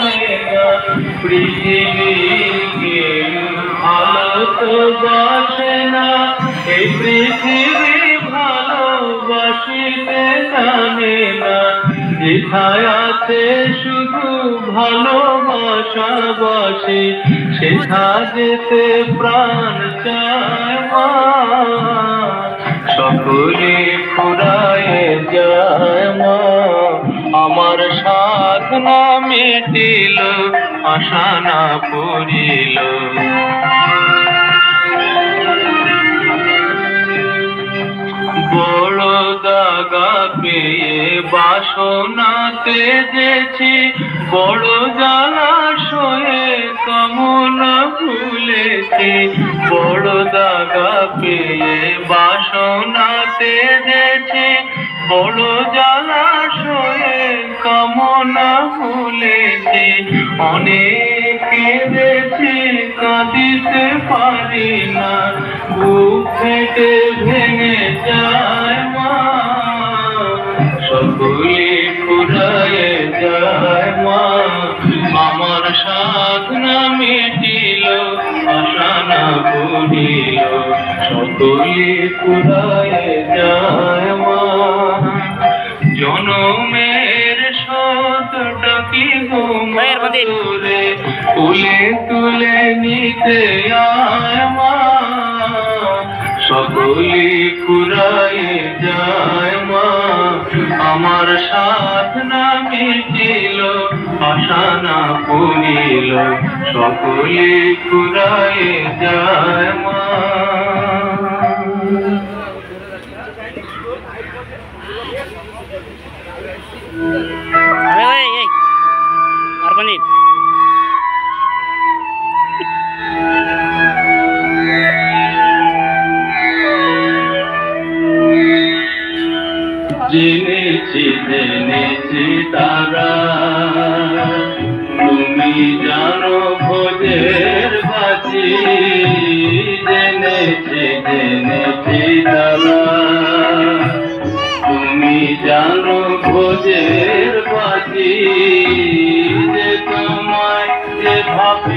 জানে না পৃথিবীকে ভালো তো বাসে না এই পৃথিবী ভালোবাসিতে জানে না যেথায় আছে শুধু ভালোবাসাবাসি সেথা যেতে প্রাণ চায় মা সকলে ফুরায় যায় মা আমার সাধ না মিটিল আশা না পড়িল বড় দাগা পেয়ে বাসনা তেজেছি বড় জলাশয়ে কামনা ভুলেছি বড় দাগা পেয়ে বাসনা তেজেছি বড় জলাশয়ে কামনা ভুলেছি অনেক কেঁদেছি কাঁদিতে পারি না বুক ফেটে ভেঙে যায় মা সকলে ফুরায় যায় মা আমার সাধনা মিটিল আশা না পড়িল সকলে ফুরায় যায় মা জনমের শতটা কি ঘুমে তুলে তুলে নিতে আয় মা সকলে ফুরায় যায় মা আমার সাধনা মিটিল আশা না পড়িল সকলে ফুরায় যায় মা জেনেছি তারা তুমি জানো ভোজের বাজি জেনেছি তারা তুমি জানো ভোজের বাজি যে তোমায় যে ভাব